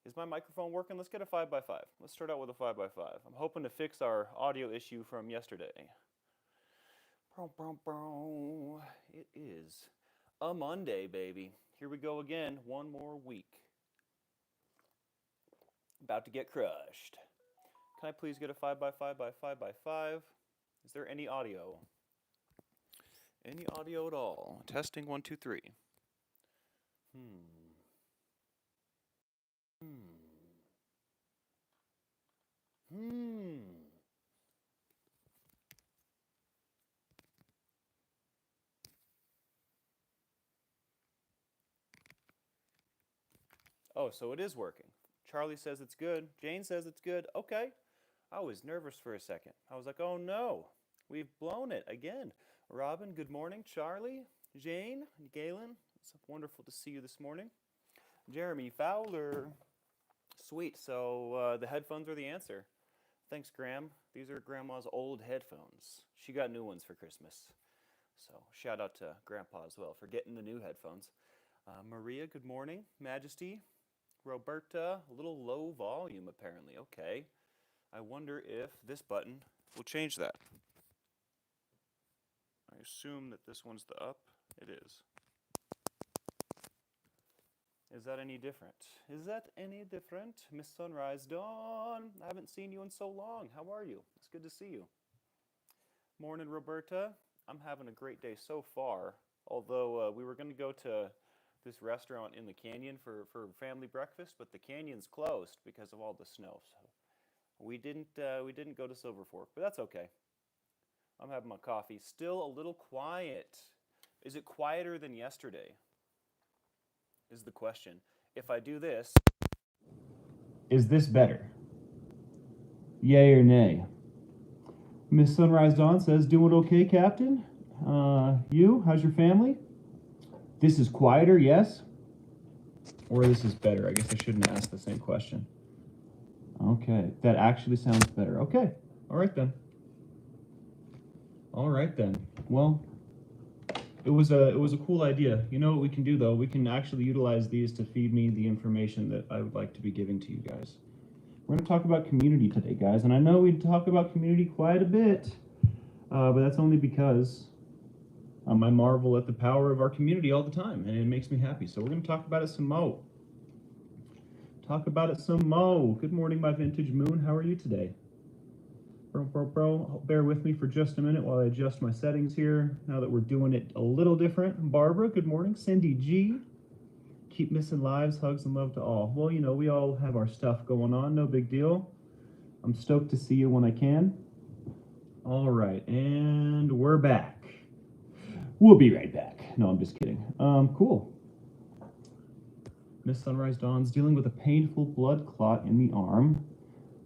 Is my microphone working? Let's get a 5x5. Let's start out with a 5x5. I'm hoping to fix our audio issue from yesterday. It is a Monday, baby. Here we go again. One more week. About to get crushed. Can I please get a 5x5 by 5x5? Is there any audio? Any audio at all? Testing 1, 2, 3. Oh, so it is working. Charlie says it's good. Jane says it's good. Okay. I was nervous for a second. I was like, oh no, we've blown it again. Robin, good morning. Charlie, Jane, Galen, it's wonderful to see you this morning. Jeremy Fowler. Sweet, so the headphones are the answer. Thanks, Graham. These are Grandma's old headphones. She got new ones for Christmas. So shout out to Grandpa as well for getting the new headphones. Maria, good morning. Majesty. Roberta, a little low volume apparently. Okay. I wonder if this button will change that. I assume that this one's the up. It is. Is that any different? Is that any different? Miss Sunrise Dawn, I haven't seen you in so long. How are you? It's good to see you. Morning, Roberta. I'm having a great day so far. Although we were going to go to this restaurant in the canyon for family breakfast, but the canyon's closed because of all the snow. So we didn't go to Silver Fork, but that's okay. I'm having my coffee. Still a little quiet. Is it quieter than yesterday? Is the question. If I do this, is this better? Yay or nay? Miss Sunrise Dawn says, doing okay, Captain? You? How's your family? This is quieter, yes? Or this is better? I guess I shouldn't ask the same question. Okay, that actually sounds better. Okay, all right then. All right then. Well, it was a cool idea. You know what we can do though? We can actually utilize these to feed me the information that I would like to be giving to you guys. We're going to talk about community today, guys, and I know we talk about community quite a bit, but that's only because I marvel at the power of our community all the time, and it makes me happy. So we're going to talk about it some more. Talk about it some more. Good morning, my vintage moon. How are you today? Bear with me for just a minute while I adjust my settings here, now that we're doing it a little different. Barbara, good morning. Cindy G. Keep missing lives. Hugs and love to all. Well, you know, we all have our stuff going on. No big deal. I'm stoked to see you when I can. All right, and we're back. We'll be right back. No, I'm just kidding. Cool. Miss Sunrise Dawn's dealing with a painful blood clot in the arm.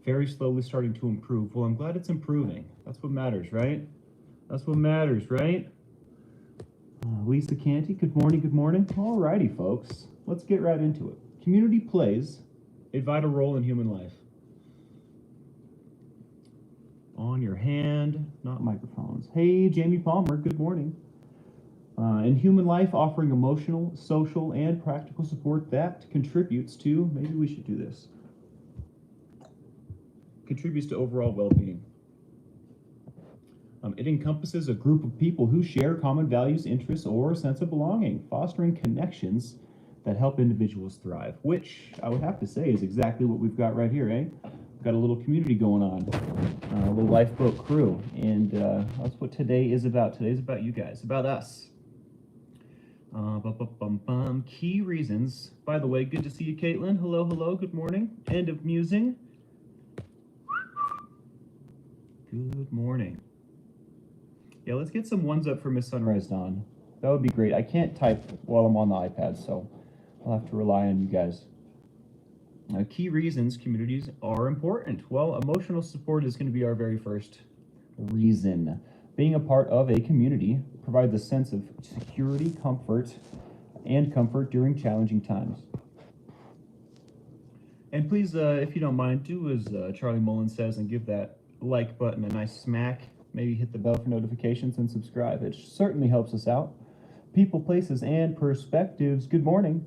Very slowly starting to improve. Well, I'm glad it's improving. That's what matters, right? That's what matters, right? Lisa Canty, good morning, good morning. All righty, folks. Let's get right into it. Community plays a vital role in human life. On your hand, not microphones. Hey, Jamie Palmer, good morning. In human life, offering emotional, social, and practical support that contributes to, maybe we should do this, contributes to overall well-being. It encompasses a group of people who share common values, interests, or a sense of belonging, fostering connections that help individuals thrive, which I would have to say is exactly what we've got right here, eh? We've got a little community going on, a little lifeboat crew, and that's what today is about. Today's about you guys, about us. Key reasons. By the way, good to see you, Caitlin. Hello, hello, good morning. End of musing. Good morning. Yeah, let's get some ones up for Miss Sunrise Dawn. That would be great. I can't type while I'm on the iPad, so I'll have to rely on you guys. Key reasons communities are important. Well, emotional support is going to be our very first reason. Being a part of a community provides a sense of security, comfort during challenging times. And please, if you don't mind, do as Charlie Mullen says and give that like button a nice smack. Maybe hit the bell for notifications and subscribe. It certainly helps us out. People, places, and perspectives. Good morning.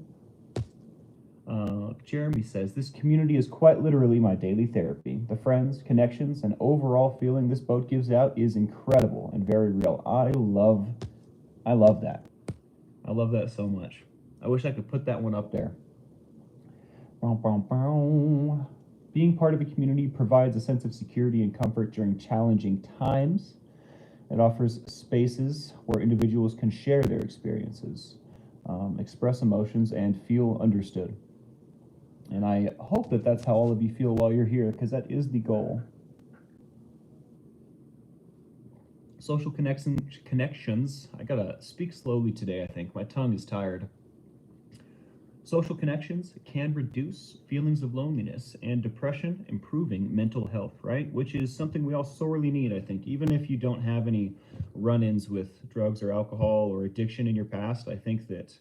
Jeremy says, this community is quite literally my daily therapy. The friends, connections, and overall feeling this boat gives out is incredible and very real. I love that. I love that so much. I wish I could put that one up there. Being part of a community provides a sense of security and comfort during challenging times. It offers spaces where individuals can share their experiences, express emotions, and feel understood. And I hope that that's how all of you feel while you're here, because that is the goal. Social connections. I gotta speak slowly today, I think. My tongue is tired. Social connections can reduce feelings of loneliness and depression, improving mental health, right? Which is something we all sorely need, I think. Even if you don't have any run-ins with drugs or alcohol or addiction in your past, I think that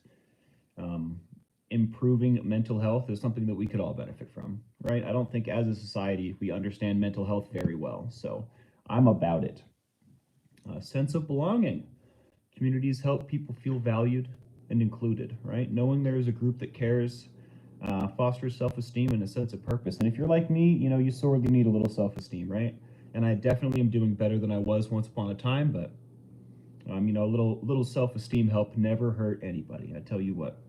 improving mental health is something that we could all benefit from, right? I don't think as a society we understand mental health very well, so I'm about it. A sense of belonging. Communities help people feel valued and included, right? Knowing there is a group that cares fosters self-esteem and a sense of purpose. And if you're like me, you know, you sorely need a little self-esteem, right? And I definitely am doing better than I was once upon a time, but you know, a little self-esteem help never hurt anybody, I tell you what.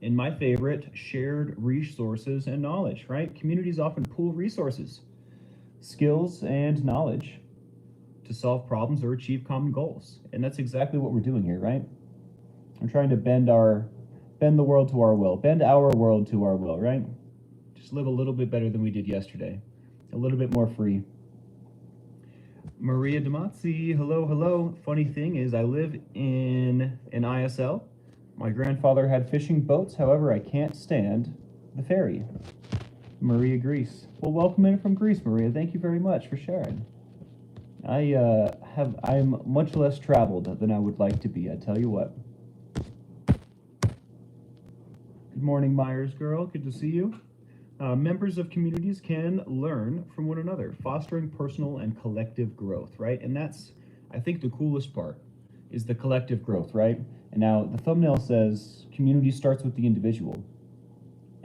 And my favorite, shared resources and knowledge, right? Communities often pool resources, skills, and knowledge to solve problems or achieve common goals. And that's exactly what we're doing here, right? I'm trying to bend the world to our will, bend our world to our will, right? Just live a little bit better than we did yesterday, a little bit more free. Maria Damazzi, hello, hello. Funny thing is, I live in an ISL. My grandfather had fishing boats, however, I can't stand the ferry. Maria Greece. Well, welcome in from Greece, Maria. Thank you very much for sharing. I'm much less traveled than I would like to be, I tell you what. Good morning, Myers girl. Good to see you. Members of communities can learn from one another, fostering personal and collective growth, right? And that's, I think, the coolest part is the collective growth, right? And now the thumbnail says community starts with the individual.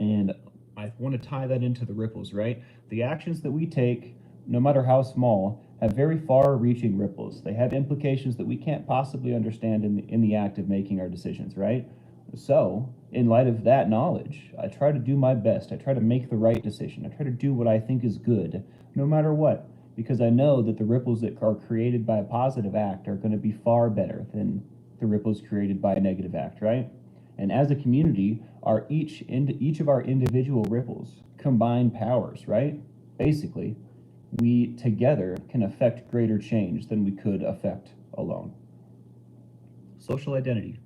And I want to tie that into the ripples, right? The actions that we take, no matter how small, have very far-reaching ripples. They have implications that we can't possibly understand in the act of making our decisions, right? So, in light of that knowledge, I try to do my best. I try to make the right decision. I try to do what I think is good, no matter what, because I know that the ripples that are created by a positive act are going to be far better than the ripples created by a negative act, right? And as a community, each of our individual ripples combine powers, right? Basically, we together can affect greater change than we could affect alone. Social identity.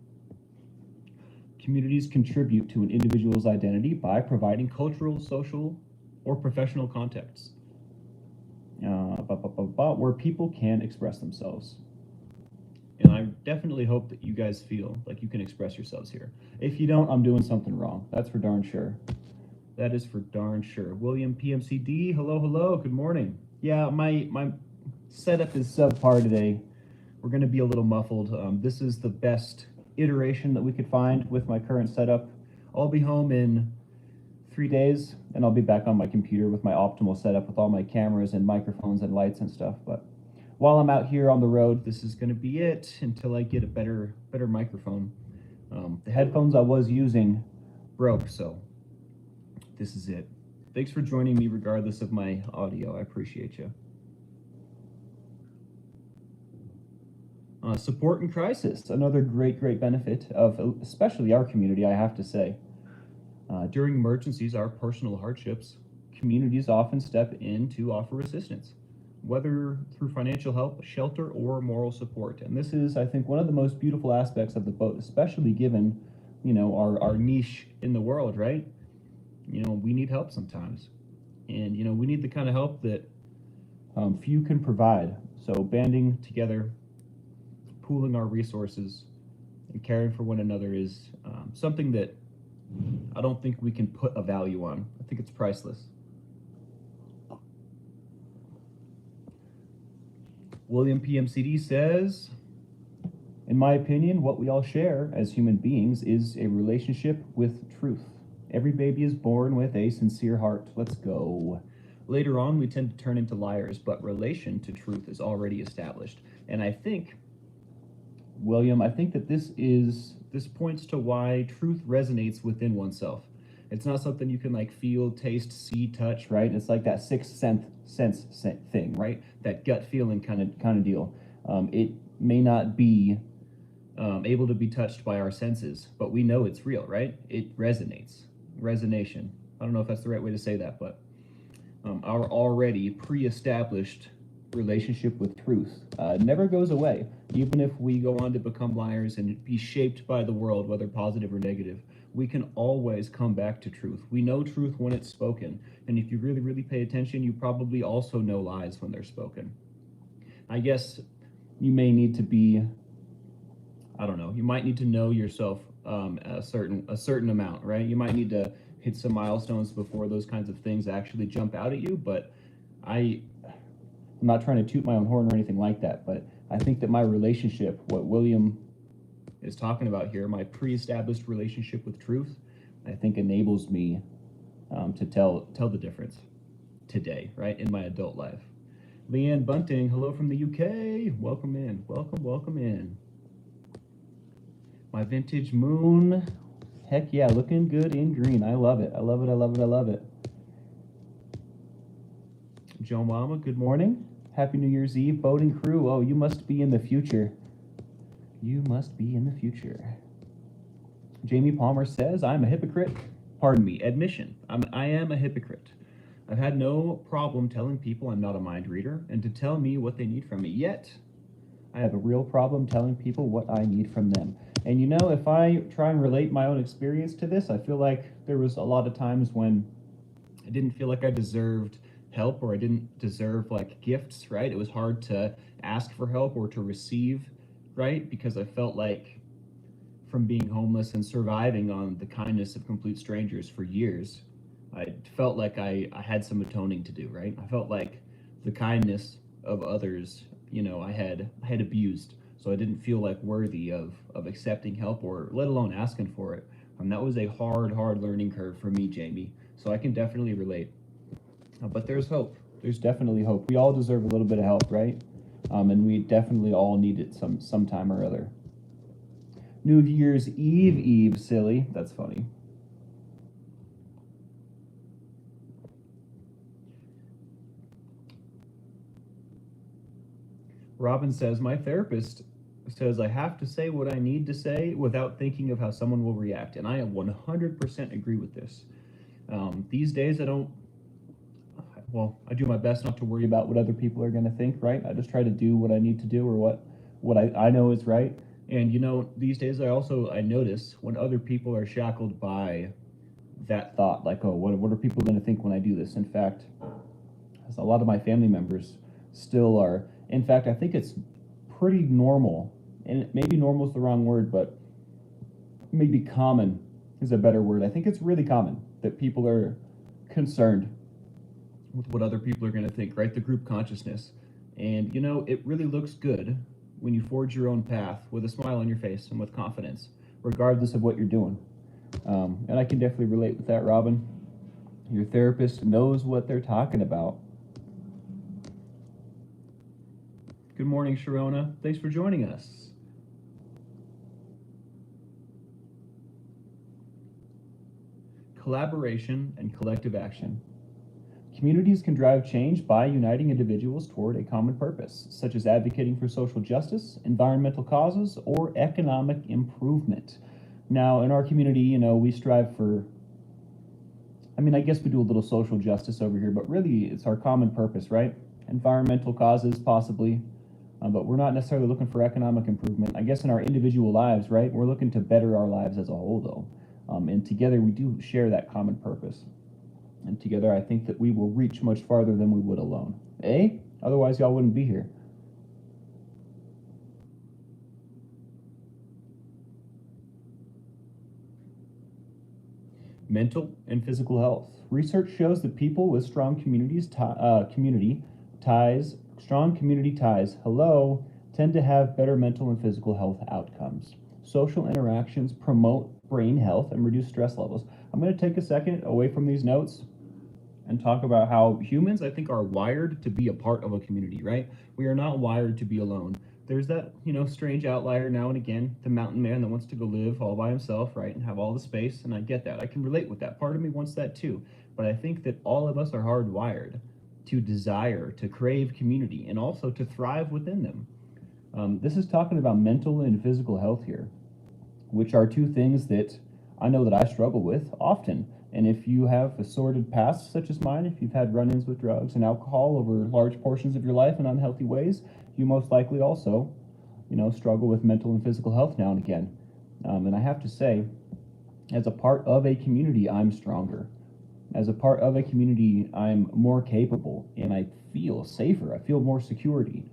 Communities contribute to an individual's identity by providing cultural, social, or professional contexts where people can express themselves. And I definitely hope that you guys feel like you can express yourselves here. If you don't, I'm doing something wrong. That's for darn sure. That is for darn sure. William PMCD, hello, hello, good morning. Yeah, my setup is subpar today. We're going to be a little muffled. This is the best iteration that we could find with my current setup. I'll be home in 3 days, and I'll be back on my computer with my optimal setup with all my cameras and microphones and lights and stuff. But while I'm out here on the road, this is going to be it until I get a better microphone. The headphones I was using broke, so this is it. Thanks for joining me regardless of my audio. I appreciate you. Support in crisis, another great benefit of especially our community, I have to say. During emergencies or personal hardships, communities often step in to offer assistance, whether through financial help, shelter, or moral support. And this is, I think, one of the most beautiful aspects of the boat, especially given, you know, our niche in the world, right? You know, we need help sometimes. And, you know, we need the kind of help that few can provide. So banding together, pooling our resources, and caring for one another is something that I don't think we can put a value on. I think it's priceless. William PMCD says, in my opinion, what we all share as human beings is a relationship with truth. Every baby is born with a sincere heart. Let's go. Later on, we tend to turn into liars, but relation to truth is already established. And I think, William, I think that this points to why truth resonates within oneself. It's not something you can like feel, taste, see, touch, right? It's like that sense thing, right? That gut feeling kind of deal. It may not be able to be touched by our senses, but we know it's real, right? It resonates. Resonation. I don't know if that's the right way to say that, but our already pre-established relationship with truth never goes away. Even if we go on to become liars and be shaped by the world, whether positive or negative, we can always come back to truth. We know truth when it's spoken, and if you really, really pay attention, you probably also know lies when they're spoken. I guess you may need to be, I don't know, you might need to know yourself a certain amount, right? You might need to hit some milestones before those kinds of things actually jump out at you, but I'm not trying to toot my own horn or anything like that, but I think that my relationship, what William is talking about here, my pre-established relationship with truth, I think enables me to tell the difference today, right, in my adult life. Leanne Bunting, hello from the UK. Welcome in. Welcome in. My vintage moon, heck yeah, looking good in green. I love it. I love it. Joe Mama, good morning. Happy New Year's Eve, boating crew. Oh, you must be in the future. You must be in the future. Jamie Palmer says, I'm a hypocrite. Pardon me, admission. I am a hypocrite. I've had no problem telling people I'm not a mind reader and to tell me what they need from me. Yet, I have a real problem telling people what I need from them. And you know, if I try and relate my own experience to this, I feel like there was a lot of times when I didn't feel like I deserved help or I didn't deserve like gifts, right? It was hard to ask for help or to receive, right? Because I felt like from being homeless and surviving on the kindness of complete strangers for years, I felt like I had some atoning to do, right? I felt like the kindness of others, you know, I had abused, so I didn't feel like worthy of accepting help or let alone asking for it. And that was a hard learning curve for me, Jamie. So I can definitely relate. But there's hope. There's definitely hope. We all deserve a little bit of help, right? And we definitely all need it sometime or other. New Year's Eve, silly. That's funny. Robin says, my therapist says I have to say what I need to say without thinking of how someone will react. And I 100% agree with this. These days, I do my best not to worry about what other people are going to think, right? I just try to do what I need to do or what I know is right. And, you know, these days I notice when other people are shackled by that thought, like, oh, what are people going to think when I do this? In fact, a lot of my family members still are. In fact, I think it's pretty normal, and maybe normal is the wrong word, but maybe common is a better word. I think it's really common that people are concerned with what other people are going to think, right? The group consciousness. And, you know, it really looks good when you forge your own path with a smile on your face and with confidence, regardless of what you're doing. And I can definitely relate with that, Robin. Your therapist knows what they're talking about. Good morning, Sharona. Thanks for joining us. Collaboration and collective action. Communities can drive change by uniting individuals toward a common purpose, such as advocating for social justice, environmental causes, or economic improvement. Now, in our community, you know, we strive for, I guess we do a little social justice over here, but really it's our common purpose, right? Environmental causes, possibly, but we're not necessarily looking for economic improvement. I guess in our individual lives, right? We're looking to better our lives as a whole, though. And together we do share that common purpose. And together I think that we will reach much farther than we would alone. Eh? Otherwise y'all wouldn't be here. Mental and physical health. Research shows that people with strong community ties, tend to have better mental and physical health outcomes. Social interactions promote brain health and reduce stress levels. I'm going to take a second away from these notes and talk about how humans, I think, are wired to be a part of a community, right? We are not wired to be alone. There's that, strange outlier now and again, the mountain man that wants to go live all by himself, right, and have all the space, and I get that. I can relate with that. Part of me wants that too. But I think that all of us are hardwired to desire, to crave community, and also to thrive within them. This is talking about mental and physical health here, which are two things that I know that I struggle with often. And if you have a sordid past such as mine, if you've had run-ins with drugs and alcohol over large portions of your life in unhealthy ways, you most likely also, struggle with mental and physical health now and again. And I have to say, as a part of a community, I'm stronger. As a part of a community, I'm more capable and I feel safer. I feel more security.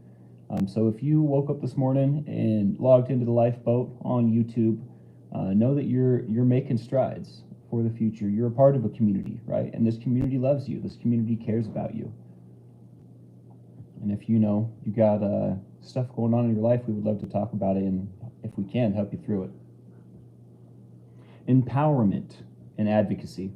So if you woke up this morning and logged into the Lifeboat on YouTube, know that you're making strides for the future. You're a part of a community, right? And this community loves you. This community cares about you. And if you got stuff going on in your life, we would love to talk about it and, if we can, help you through it. Empowerment and advocacy.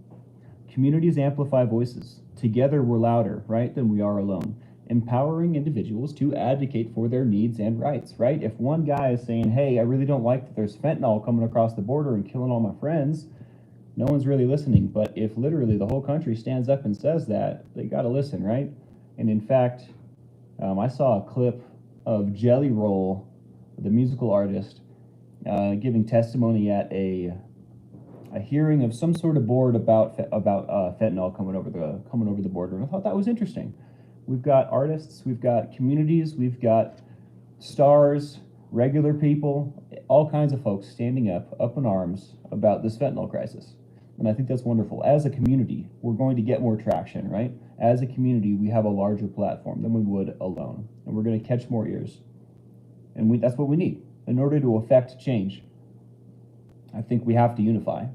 Communities amplify voices. Together we're louder, right, than we are alone. Empowering individuals to advocate for their needs and rights, right? If one guy is saying, hey, I really don't like that there's fentanyl coming across the border and killing all my friends, no one's really listening. But if literally the whole country stands up and says that, they got to listen, right? And in fact, I saw a clip of Jelly Roll, the musical artist, giving testimony at a hearing of some sort of board about fentanyl coming over the border, and I thought that was interesting. We've got artists, we've got communities, we've got stars, regular people, all kinds of folks standing up in arms about this fentanyl crisis. And I think that's wonderful. As a community, we're going to get more traction, right? As a community, we have a larger platform than we would alone, and we're going to catch more ears. And that's what we need in order to affect change. I think we have to unify.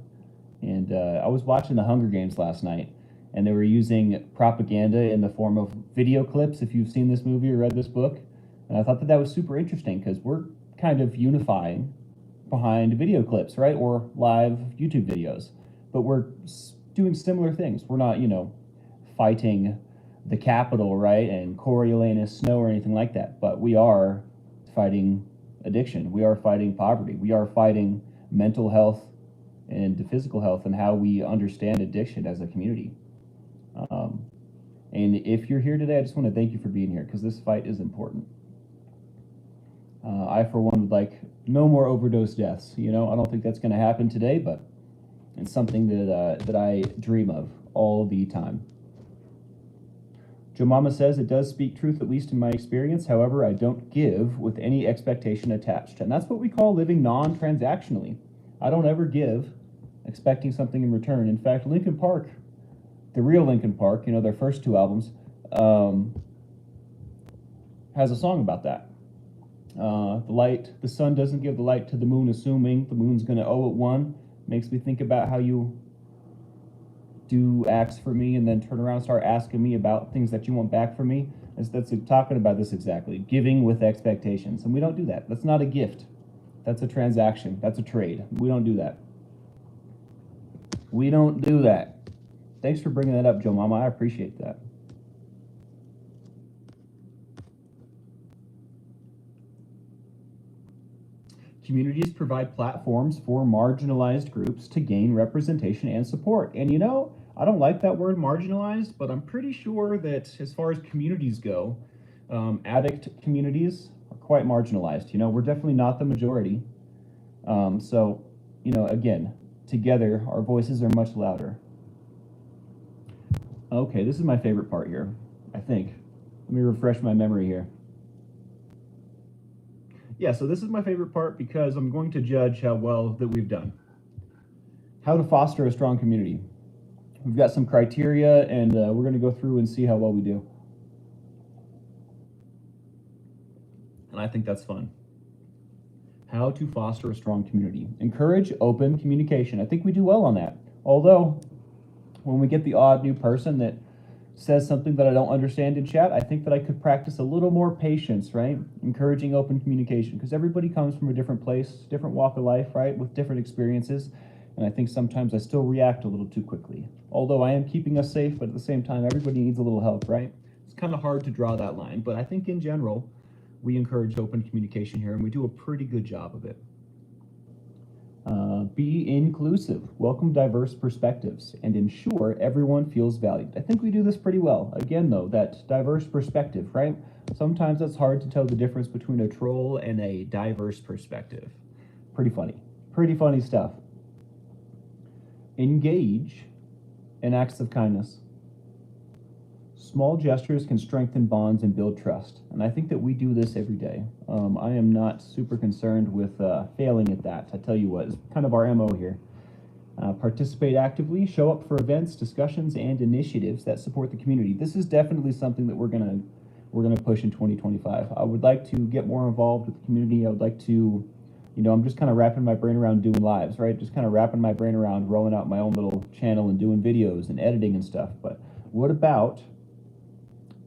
And I was watching the Hunger Games last night, and they were using propaganda in the form of video clips, if you've seen this movie or read this book. And I thought that was super interesting because we're kind of unifying behind video clips, right? Or live YouTube videos. But we're doing similar things. We're not, fighting the Capitol, right? And Coriolanus Snow or anything like that. But we are fighting addiction. We are fighting poverty. We are fighting mental health and physical health and how we understand addiction as a community. And if you're here today, I just want to thank you for being here because this fight is important. I, for one, would like no more overdose deaths. I don't think that's going to happen today, but it's something that I dream of all the time. Joe Mama says, it does speak truth, at least in my experience. However, I don't give with any expectation attached. And that's what we call living non-transactionally. I don't ever give expecting something in return. In fact, Linkin Park, the real Linkin Park, their first two albums, has a song about that. The sun doesn't give the light to the moon, assuming the moon's going to owe it one. Makes me think about how you do acts for me and then turn around and start asking me about things that you want back from me. That's talking about this exactly. Giving with expectations. And we don't do that. That's not a gift. That's a transaction. That's a trade. We don't do that. We don't do that. Thanks for bringing that up, Joe Mama. I appreciate that. Communities provide platforms for marginalized groups to gain representation and support. And I don't like that word marginalized, but I'm pretty sure that as far as communities go, addict communities are quite marginalized. We're definitely not the majority. So, again, together, our voices are much louder. Okay, this is my favorite part here, I think. Let me refresh my memory here. Yeah, so this is my favorite part because I'm going to judge how well that we've done. How to foster a strong community. We've got some criteria, and we're going to go through and see how well we do. And I think that's fun. How to foster a strong community. Encourage open communication. I think we do well on that. Although, when we get the odd new person that says something that I don't understand in chat, I think that I could practice a little more patience, right? Encouraging open communication, because everybody comes from a different place, different walk of life, right? With different experiences. And I think sometimes I still react a little too quickly. Although I am keeping us safe, but at the same time, everybody needs a little help, right? It's kind of hard to draw that line, but I think in general, we encourage open communication here, and we do a pretty good job of it. Be inclusive, welcome diverse perspectives, and ensure everyone feels valued. I think we do this pretty well. Again, though, that diverse perspective, right? Sometimes it's hard to tell the difference between a troll and a diverse perspective. Pretty funny stuff. Engage in acts of kindness. Small gestures can strengthen bonds and build trust, and I think that we do this every day. I am not super concerned with failing at that. I tell you what, it's kind of our MO here. Participate actively, show up for events, discussions, and initiatives that support the community. This is definitely something that we're gonna push in 2025. I would like to get more involved with the community. I would like to, I'm just kind of wrapping my brain around doing lives, right? Just kind of wrapping my brain around rolling out my own little channel and doing videos and editing and stuff. But what about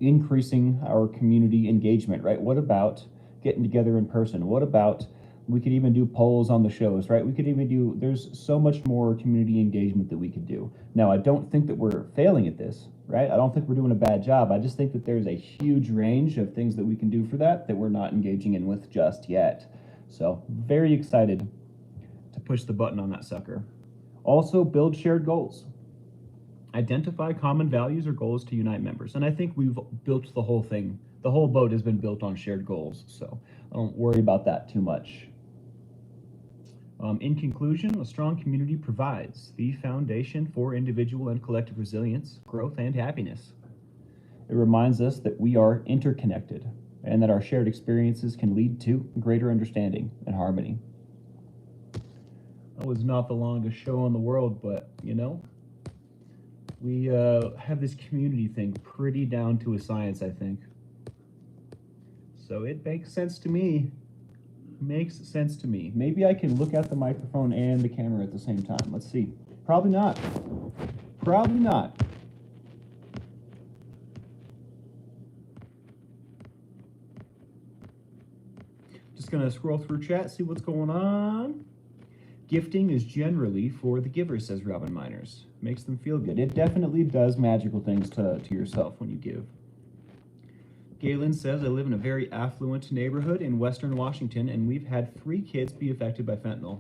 increasing our community engagement, right? What about getting together in person? What about, we could even do polls on the shows, right? We could even do, there's so much more community engagement that we could do. Now, I don't think that we're failing at this, right? I don't think we're doing a bad job. I just think that there's a huge range of things that we can do for that we're not engaging in with just yet. So very excited to push the button on that sucker. Also, build shared goals. Identify common values or goals to unite members. And I think we've built the whole thing. The whole boat has been built on shared goals, so I don't worry about that too much. In conclusion, a strong community provides the foundation for individual and collective resilience, growth, and happiness. It reminds us that we are interconnected and that our shared experiences can lead to greater understanding and harmony. That was not the longest show in the world, but we have this community thing pretty down to a science, I think. So it makes sense to me. Maybe I can look at the microphone and the camera at the same time. Let's see. Probably not. Just gonna scroll through chat, see what's going on. Gifting is generally for the giver, says Robin Miners. Makes them feel good. It definitely does magical things to yourself when you give. Galen says, I live in a very affluent neighborhood in Western Washington, and we've had 3 kids be affected by fentanyl.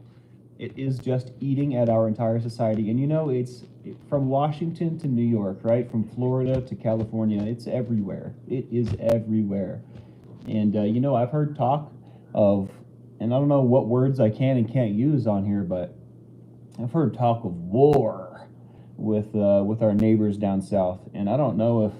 It is just eating at our entire society. And it's from Washington to New York, right? From Florida to California. It's everywhere. It is everywhere. And, I've heard talk of, and I don't know what words I can and can't use on here, but I've heard talk of war with our neighbors down south. And I don't know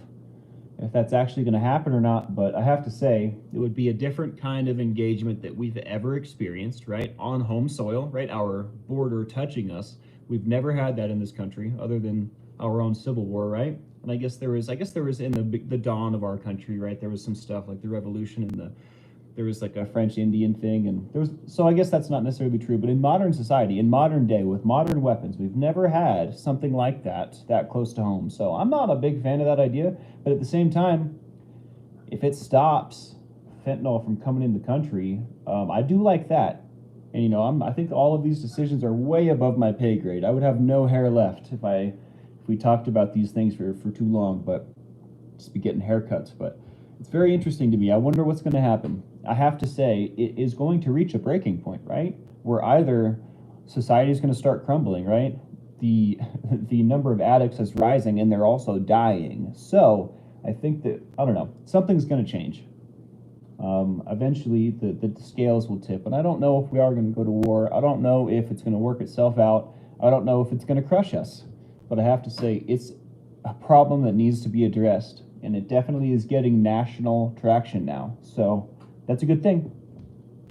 if that's actually going to happen or not, but I have to say it would be a different kind of engagement that we've ever experienced, right? On home soil, right? Our border touching us. We've never had that in this country other than our own civil war, right? And I guess there was in the dawn of our country, right? There was some stuff like the revolution and there was like a French Indian thing, and so I guess that's not necessarily true, but in modern society, in modern day, with modern weapons, we've never had something like that close to home. So I'm not a big fan of that idea, but at the same time, if it stops fentanyl from coming in the country, I do like that. And I think all of these decisions are way above my pay grade. I would have no hair left if we talked about these things for too long, but just be getting haircuts. But it's very interesting to me. I wonder what's going to happen. I have to say, it is going to reach a breaking point, right? Where either society is going to start crumbling, right? The number of addicts is rising, and they're also dying. So I think that, I don't know, something's going to change. Eventually, the scales will tip, and I don't know if we are going to go to war. I don't know if it's going to work itself out. I don't know if it's going to crush us. But I have to say, it's a problem that needs to be addressed, and it definitely is getting national traction now. So that's a good thing.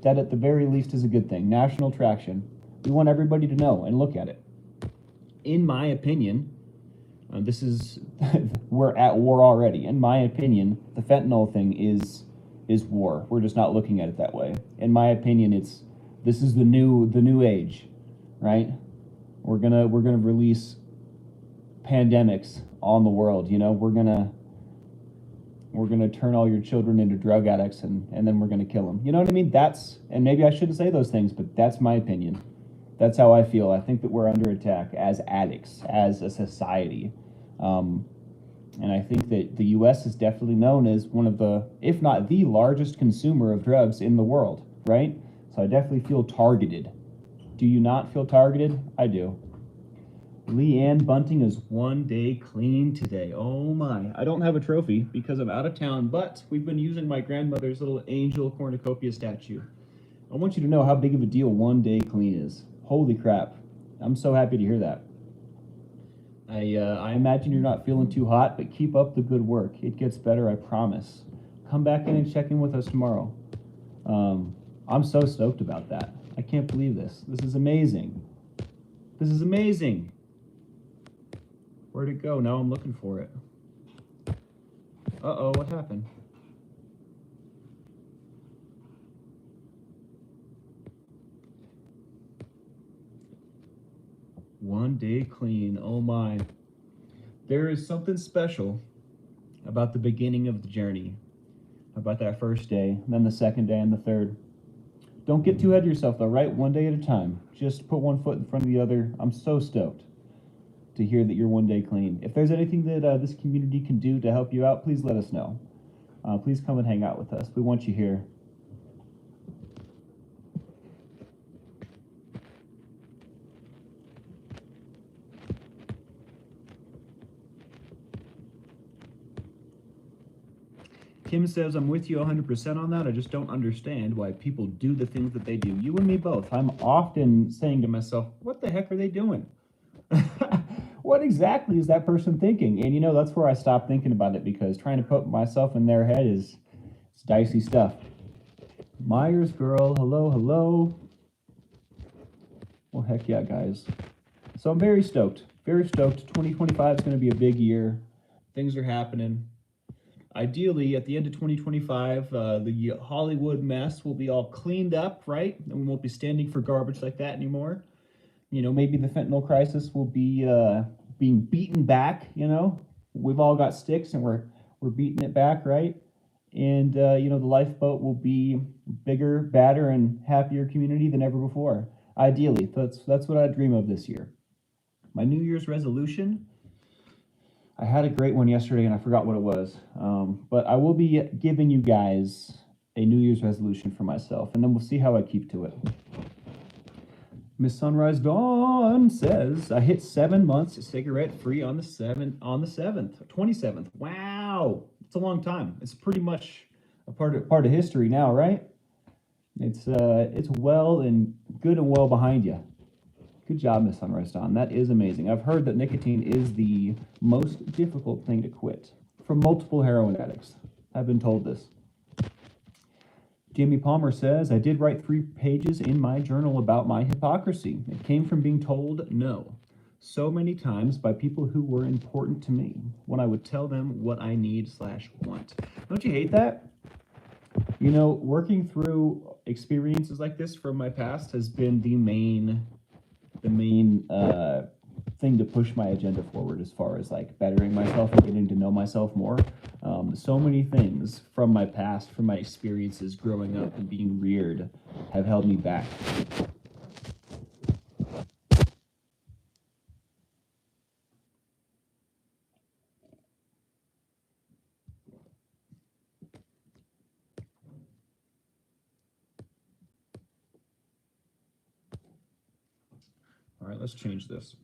That at the very least is a good thing. National traction. We want everybody to know and look at it. In my opinion, we're at war already. In my opinion, the fentanyl thing is war. We're just not looking at it that way. In my opinion, this is the new age, right? We're gonna release pandemics on the world. We're gonna turn all your children into drug addicts, and then we're gonna kill them. You know what I mean? And maybe I shouldn't say those things, but that's my opinion. That's how I feel. I think that we're under attack as addicts, as a society. And I think that the U.S. is definitely known as one of the, if not the largest consumer of drugs in the world, right? So I definitely feel targeted. Do you not feel targeted? I do. Leanne Bunting is 1 day clean today. Oh my. I don't have a trophy because I'm out of town, but we've been using my grandmother's little angel cornucopia statue. I want you to know how big of a deal 1 day clean is. Holy crap. I'm so happy to hear that. I imagine you're not feeling too hot, but keep up the good work. It gets better, I promise. Come back in and check in with us tomorrow. I'm so stoked about that. I can't believe this. This is amazing. This is amazing. Where'd it go? Now I'm looking for it. Uh-oh, what happened? One day clean. Oh my. There is something special about the beginning of the journey, about that first day, then the second day and the third. Don't get too ahead of yourself though, right? 1 day at a time. Just put one foot in front of the other. I'm so stoked to hear that you're 1 day clean. If there's anything that this community can do to help you out, please let us know. Please come and hang out with us. We want you here. Kim says, I'm with you 100% on that. I just don't understand why people do the things that they do. You and me both. I'm often saying to myself, what the heck are they doing? What exactly is that person thinking? And that's where I stopped thinking about it, because trying to put myself in their head is dicey stuff. Myers girl, hello, hello. Well, heck yeah, guys. So I'm very stoked. Very stoked. 2025 is going to be a big year. Things are happening. Ideally, at the end of 2025, the Hollywood mess will be all cleaned up, right? And we won't be standing for garbage like that anymore. Maybe the fentanyl crisis will be being beaten back. We've all got sticks and we're beating it back, right? And the lifeboat will be bigger, badder, and happier community than ever before. Ideally, that's what I dream of this year. My New Year's resolution. I had a great one yesterday and I forgot what it was. But I will be giving you guys a New Year's resolution for myself, and then we'll see how I keep to it. Miss Sunrise Dawn says, I hit 7 months cigarette free on the 27th. Wow, it's a long time. It's pretty much a part of history now, right? It's well and good and well behind you. Good job, Miss Sunrise Dawn. That is amazing. I've heard that nicotine is the most difficult thing to quit from multiple heroin addicts. I've been told this. Jamie Palmer says, I did write 3 pages in my journal about my hypocrisy. It came from being told no so many times by people who were important to me when I would tell them what I need/want. Don't you hate that? Working through experiences like this from my past has been the main thing to push my agenda forward, as far as like bettering myself and getting to know myself more. So many things from my past, from my experiences growing up and being reared, have held me back. All right, let's change this.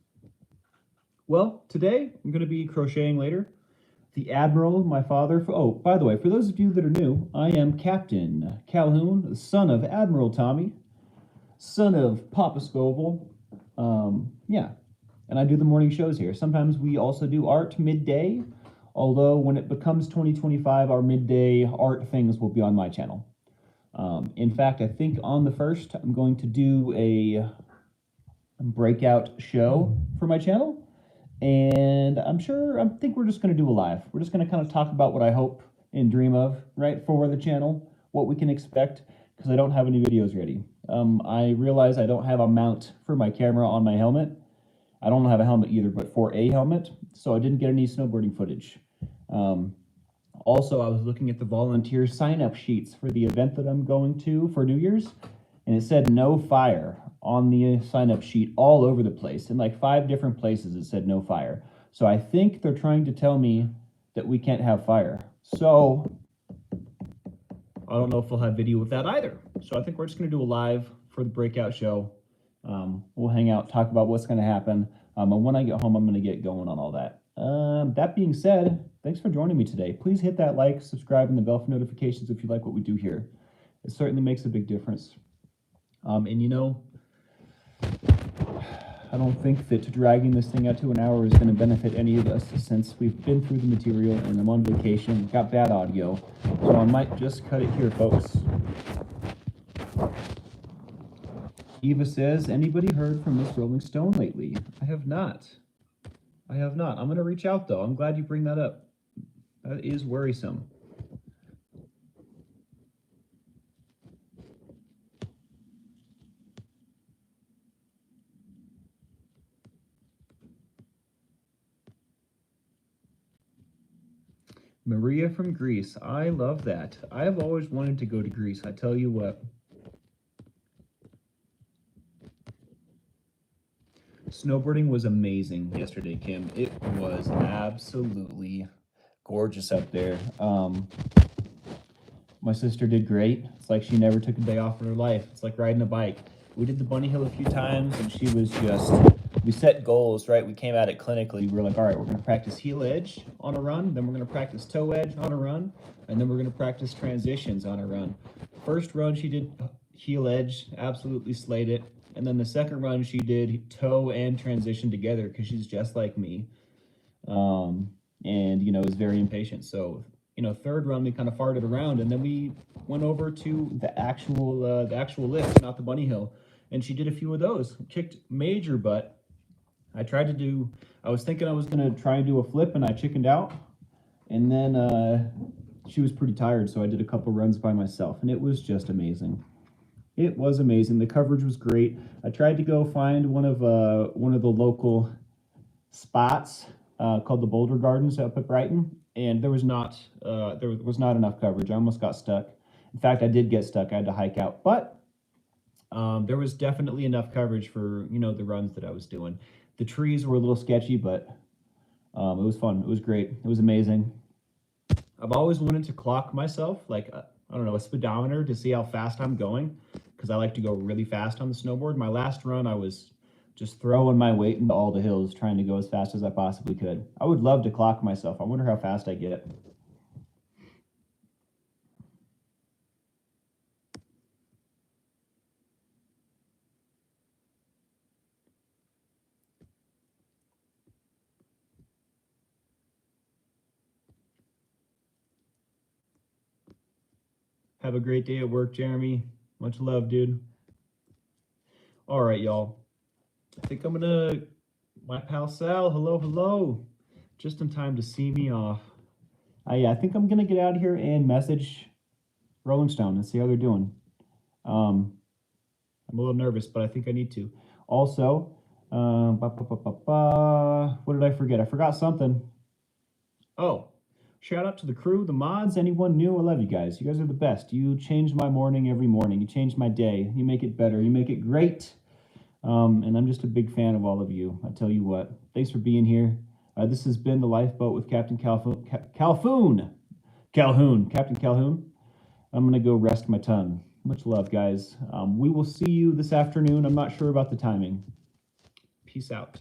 Well, today I'm going to be crocheting later. The Admiral, my father. Oh, by the way, for those of you that are new, I am Captain Calhoun, the son of Admiral Tommy, son of Papa Scoville. Yeah, and I do the morning shows here. Sometimes we also do art midday, although when it becomes 2025, our midday art things will be on my channel. In fact, I think on the 1st, I'm going to do a breakout show for my channel. And I think we're just going to do a live. We're just going to kind of talk about what I hope and dream of, right, for the channel, what we can expect, because I don't have any videos ready. I realize I don't have a mount for my camera on my helmet. I don't have a helmet either, but for a helmet, so I didn't get any snowboarding footage. Also, I was looking at the volunteer sign-up sheets for the event that I'm going to for New Year's, and it said no fire. on the sign-up sheet all over the place. In like 5 different places it said no fire. So I think they're trying to tell me that we can't have fire. So I don't know if they'll have video of that either. So I think we're just going to do a live for the breakout show. We'll hang out, talk about what's going to happen. And when I get home, I'm going to get going on all that. That being said, thanks for joining me today. Please hit that like, subscribe, and the bell for notifications if you like what we do here. It certainly makes a big difference. And you know, I don't think that dragging this thing out to an hour is going to benefit any of us, since we've been through the material and I'm on vacation, got bad audio. So I might just cut it here, folks. Eva says, anybody heard from Miss Rolling Stone lately? I have not. I'm going to reach out, though. I'm glad you bring that up. That is worrisome. Maria from Greece. I love that. I have always wanted to go to Greece. I tell you what. Snowboarding was amazing yesterday, Kim. It was absolutely gorgeous up there. My sister did great. It's like she never took a day off in her life. It's like riding a bike. We did the bunny hill a few times, and she was just, we set goals, right? We came at it clinically. We were like, all right, we're going to practice heel edge on a run, then we're going to practice toe edge on a run, and then we're going to practice transitions on a run. First run, she did heel edge, absolutely slayed it. And then the second run, she did toe and transition together because she's just like me. And, you know, is very impatient. So, you know, third run, we kind of farted around, and then we went over to the actual lift, not the bunny hill. And she did a few of those, kicked major butt. I was thinking I was going to try and do a flip, and I chickened out. And then she was pretty tired, so I did a couple runs by myself, and it was just amazing. It was amazing. The coverage was great. I tried to go find one of the local spots called the Boulder Gardens up at Brighton, and there was not enough coverage. I almost got stuck. In fact, I did get stuck. I had to hike out, but there was definitely enough coverage for, you know, the runs that I was doing. The trees were a little sketchy, but it was fun. It was great. It was amazing. I've always wanted to clock myself, like, I don't know, a speedometer to see how fast I'm going, because I like to go really fast on the snowboard. My last run, I was just throwing my weight into all the hills, trying to go as fast as I possibly could. I would love to clock myself. I wonder how fast I get. Have a great day at work, Jeremy. Much love, dude. All right, y'all. I think I'm gonna, my pal Sal, hello. Just in time to see me off. I think I'm gonna get out of here and message Rolling Stone and see how they're doing. I'm a little nervous, but I think I need to. Also, what did I forget? I forgot something. Oh, shout out to the crew, the mods, anyone new. I love you guys. You guys are the best. You change my morning every morning. You change my day. You make it better. You make it great. And I'm just a big fan of all of you. I tell you what. Thanks for being here. This has been The Lifeboat with Captain Calhoun. Captain Calhoun. I'm going to go rest my tongue. Much love, guys. We will see you this afternoon. I'm not sure about the timing. Peace out.